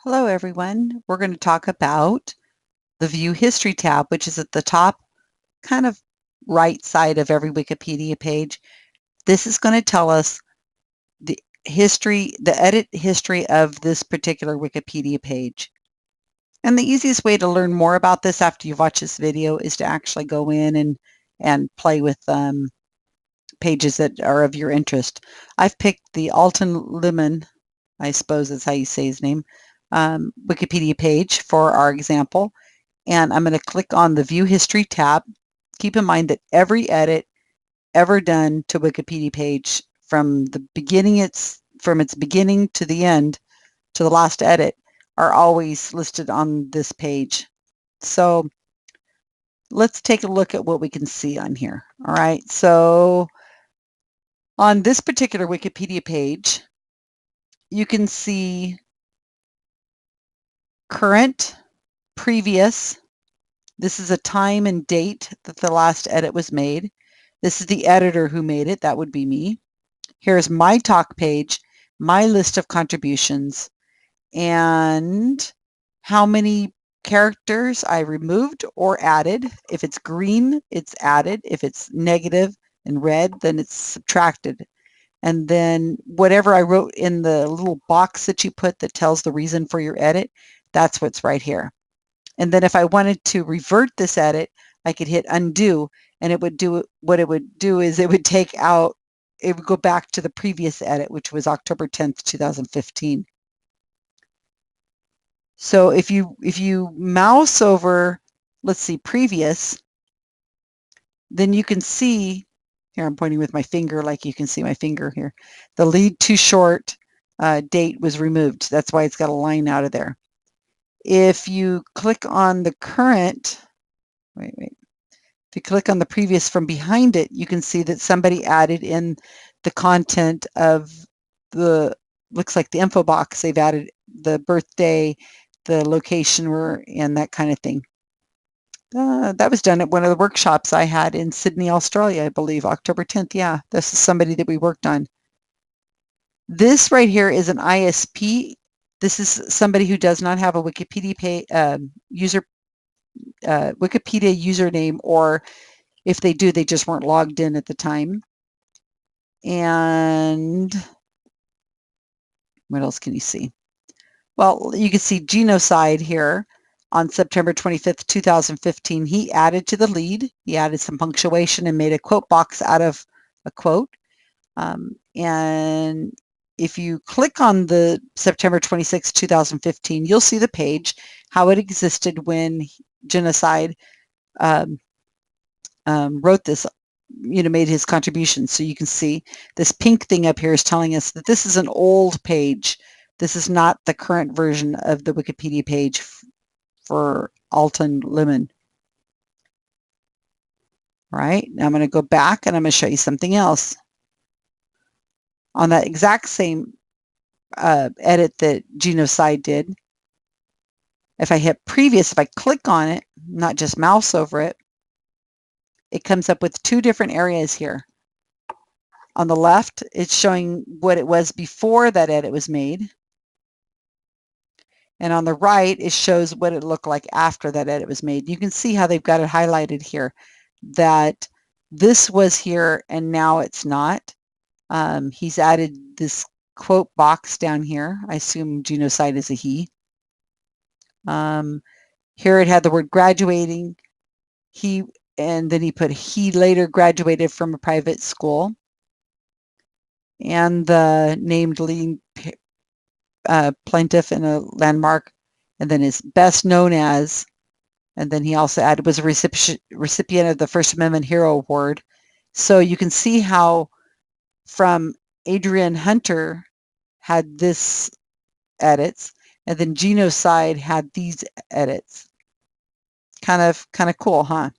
Hello, everyone. We're going to talk about the View History tab, which is at the top, kind of right side of every Wikipedia page. This is going to tell us the edit history of this particular Wikipedia page. And the easiest way to learn more about this after you've watched this video is to actually go in and play with pages that are of your interest. I've picked the Alton Lemon, I suppose that's how you say his name, Wikipedia page for our example. And I'm going to click on the View History tab. Keep in mind that every edit ever done to Wikipedia page from its beginning to the end, to the last edit, are always listed on this page. So let's take a look at what we can see on here. All right, so on this particular Wikipedia page, you can see current, previous. This is a time and date that the last edit was made. This is the editor who made it. That would be me. Here's my talk page, my list of contributions, and how many characters I removed or added. If it's green, it's added. If it's negative and red, then it's subtracted. And then whatever I wrote in the little box that you put that tells the reason for your edit, that's what's right here. And then if I wanted to revert this edit, I could hit undo, and it would do what it would do is it would go back to the previous edit, which was October 10th, 2015. So if you mouse over, let's see, previous, then you can see, here I'm pointing with my finger like you can see my finger here, the lead too short date was removed. That's why it's got a line out of there. If you click on the current, if you click on the previous from behind it, you can see that somebody added in the content of looks like the info box. They've added the birthday, the location and that kind of thing. That was done at one of the workshops I had in Sydney, Australia, I believe, October 10th. Yeah, this is somebody that we worked on. This right here is an ISP. This is somebody who does not have a Wikipedia Wikipedia username, or if they do, they just weren't logged in at the time. And what else can you see? Well, you can see GSoW here on September 25th, 2015. He added to the lead. He added some punctuation and made a quote box out of a quote. And if you click on the September 26, 2015, you'll see the page, how it existed when GSoW wrote this, made his contribution. So you can see this pink thing up here is telling us that this is an old page. This is not the current version of the Wikipedia page for Alton Lemon. All right, now I'm going to go back and I'm going to show you something else. On that exact same edit that GSoW did, if I hit previous, if I click on it, not just mouse over it, it comes up with two different areas here. On the left, it's showing what it was before that edit was made. And on the right, it shows what it looked like after that edit was made. You can see how they've got it highlighted here, that this was here and now it's not. He's added this quote box down here. I assume GSoW is a he. Here it had the word graduating. And then he put he later graduated from a private school. And the named leading plaintiff in a landmark, and then his best known as, and then he also added was a recipient of the First Amendment Hero Award. So you can see how from Adrian Hunter had this edits, and then GSoW had these edits. Kind of cool, huh?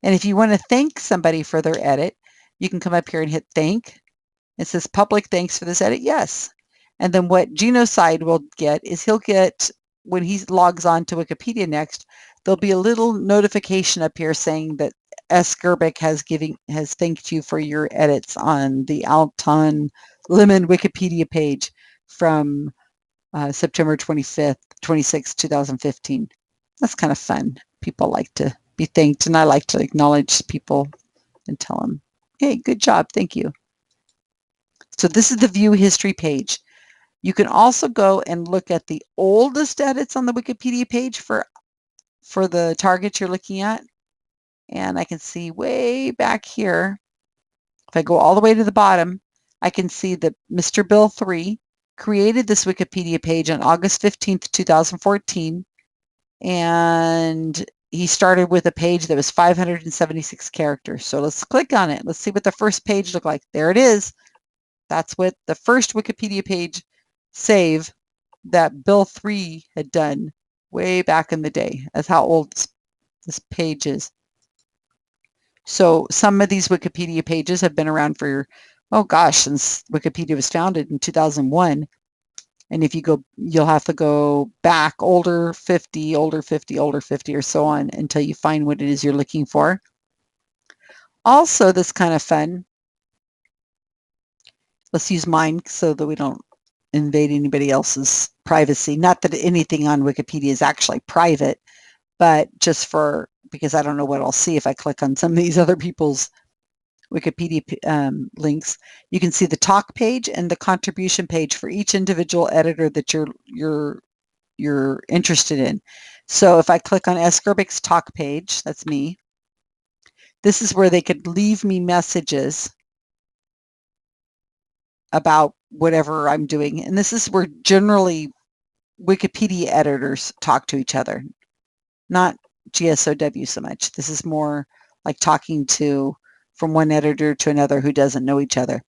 And if you want to thank somebody for their edit, you can come up here and hit thank. It says public thanks for this edit. Yes. And then what GSoW will get is he'll get, when he logs on to Wikipedia next, there'll be a little notification up here saying that S. Gerbic has thanked you for your edits on the Alton Lemon Wikipedia page from September 25th, 26th, 2015. That's kind of fun. People like to be thanked, and I like to acknowledge people and tell them, hey, good job, thank you. So this is the view history page. You can also go and look at the oldest edits on the Wikipedia page for the targets you're looking at. And I can see way back here, if I go all the way to the bottom, I can see that Mr. Bill 3 created this Wikipedia page on August 15th, 2014. And he started with a page that was 576 characters. So let's click on it. Let's see what the first page looked like. There it is. That's what the first Wikipedia page save that Bill 3 had done way back in the day. That's how old this page is. So some of these Wikipedia pages have been around for, oh gosh, since Wikipedia was founded in 2001. And if you go, you'll have to go back older 50, older 50, older 50, or so on until you find what it is you're looking for. Also, this kind of fun. Let's use mine so that we don't invade anybody else's privacy. Not that anything on Wikipedia is actually private, but just because I don't know what I'll see if I click on some of these other people's Wikipedia links. You can see the talk page and the contribution page for each individual editor that you're interested in. So if I click on S. Gerbic's talk page, that's me, this is where they could leave me messages about whatever I'm doing. And this is where generally Wikipedia editors talk to each other, not GSoW so much. This is more like talking from one editor to another who doesn't know each other.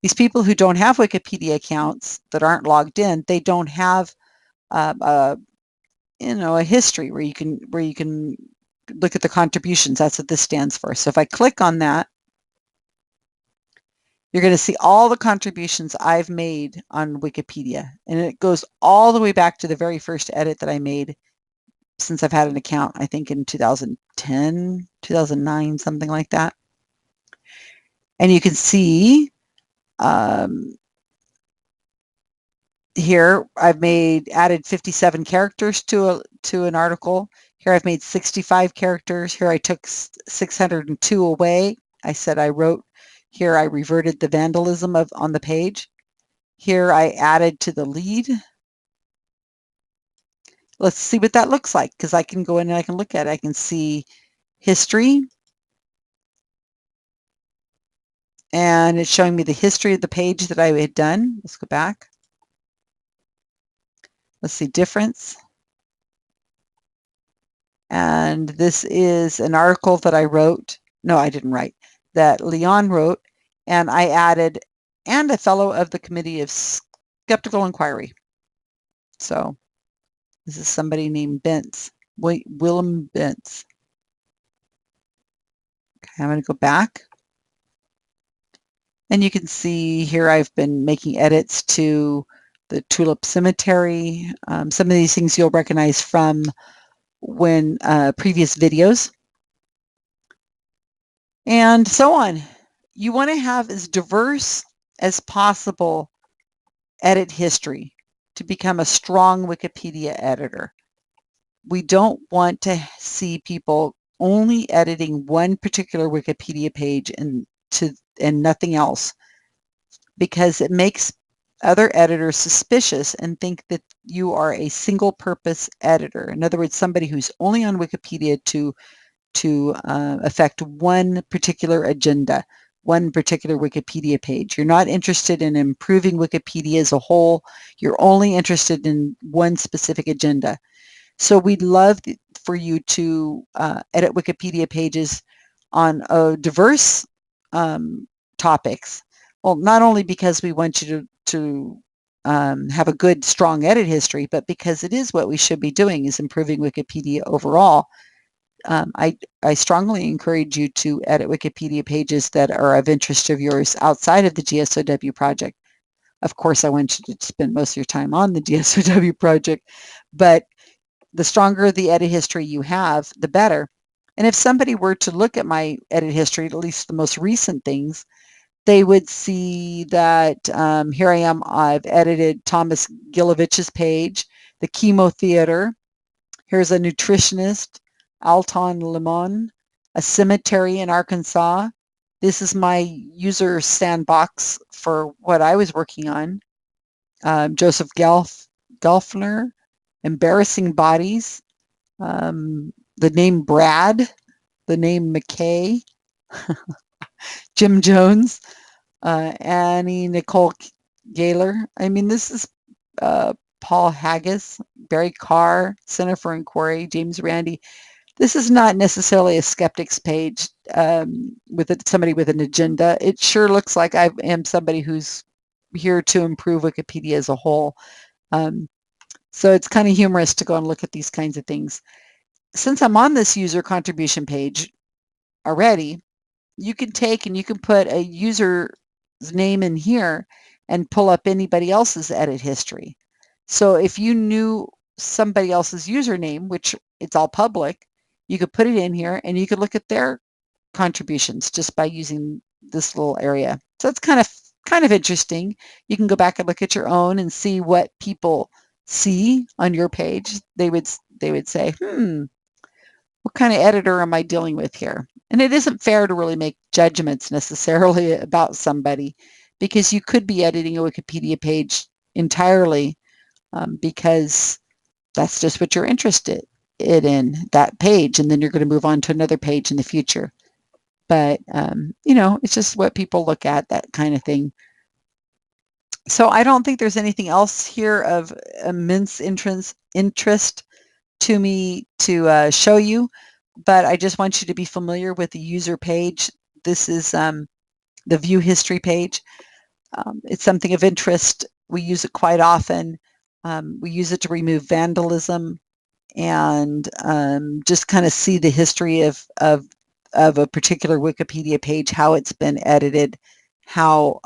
These people who don't have Wikipedia accounts that aren't logged in, they don't have a history where you can look at the contributions. That's what this stands for. So if I click on that, you're going to see all the contributions I've made on Wikipedia. And it goes all the way back to the very first edit that I made since I've had an account, I think in 2010, 2009, something like that. And you can see here I've added 57 characters to an article. Here I've made 65 characters. Here I took 602 away. I said I wrote. Here I reverted the vandalism on the page. Here I added to the lead. Let's see what that looks like, because I can go in and I can look at it. I can see history. And it's showing me the history of the page that I had done. Let's go back. Let's see difference. And this is an article that I wrote. No, I didn't write. That Leon wrote. And I added, and a fellow of the Committee of Skeptical Inquiry. So this is somebody named Bentz, Willem Bentz. Okay, I'm going to go back. And you can see here I've been making edits to the Tulip Cemetery. Some of these things you'll recognize from previous videos. And so on. You want to have as diverse as possible edit history to become a strong Wikipedia editor. We don't want to see people only editing one particular Wikipedia page and nothing else, because it makes other editors suspicious and think that you are a single purpose editor. In other words, somebody who's only on Wikipedia to affect one particular agenda, one particular Wikipedia page. You're not interested in improving Wikipedia as a whole. You're only interested in one specific agenda. So we'd love for you to edit Wikipedia pages on diverse topics. Well, not only because we want you to have a good, strong edit history, but because it is what we should be doing, is improving Wikipedia overall. I strongly encourage you to edit Wikipedia pages that are of interest of yours outside of the GSoW project. Of course, I want you to spend most of your time on the GSoW project, but the stronger the edit history you have, the better. And if somebody were to look at my edit history, at least the most recent things, they would see that here I am, I've edited Thomas Gilovich's page, the chemo theater. Here's a nutritionist, Alton Lemon, a cemetery in Arkansas. This is my user sandbox for what I was working on. Joseph Gelfner, embarrassing bodies. The name Brad, the name McKay, Jim Jones, Annie Nicole Gaylor. I mean, this is Paul Haggis, Barry Carr, Center for Inquiry, James Randi. This is not necessarily a skeptics page with somebody with an agenda. It sure looks like I am somebody who's here to improve Wikipedia as a whole. So it's kind of humorous to go and look at these kinds of things. Since I'm on this user contribution page already, you can take and you can put a user's name in here and pull up anybody else's edit history. So if you knew somebody else's username, which it's all public, you could put it in here and you could look at their contributions just by using this little area. So it's kind of interesting. You can go back and look at your own and see what people see on your page. They would say, what kind of editor am I dealing with here? And it isn't fair to really make judgments necessarily about somebody, because you could be editing a Wikipedia page entirely because that's just what you're interested in, that page, and then you're going to move on to another page in the future. But, it's just what people look at, that kind of thing. So I don't think there's anything else here of immense interest to me to show you, but I just want you to be familiar with the user page. This is the view history page. It's something of interest. We use it quite often. We use it to remove vandalism and just kind of see the history of a particular Wikipedia page, how it's been edited, how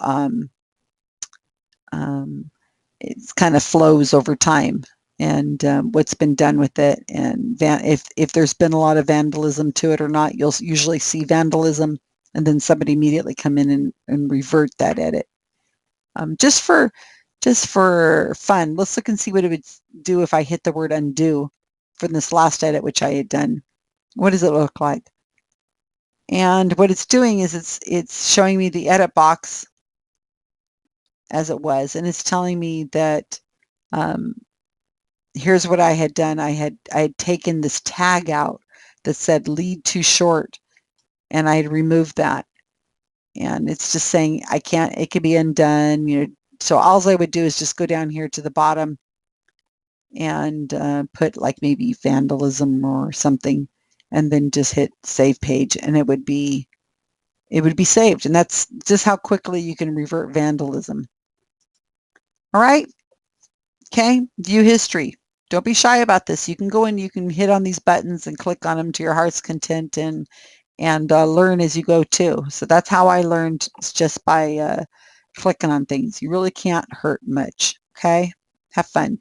it kind of flows over time, and what's been done with it, and if there's been a lot of vandalism to it or not. You'll usually see vandalism and then somebody immediately come in and revert that edit. Just for fun, let's look and see what it would do if I hit the word undo from this last edit, which I had done. What does it look like? And what it's doing is it's showing me the edit box as it was, and it's telling me that here's what I had done. I had taken this tag out that said lead too short, and I had removed that. And it's just saying it can be undone. So all I would do is just go down here to the bottom and put like maybe vandalism or something, and then just hit save page, and it would be saved. And that's just how quickly you can revert vandalism. All right. Okay. View history. Don't be shy about this. You can go in, you can hit on these buttons and click on them to your heart's content, and learn as you go too. So that's how I learned, just by clicking on things. You really can't hurt much. Okay. Have fun.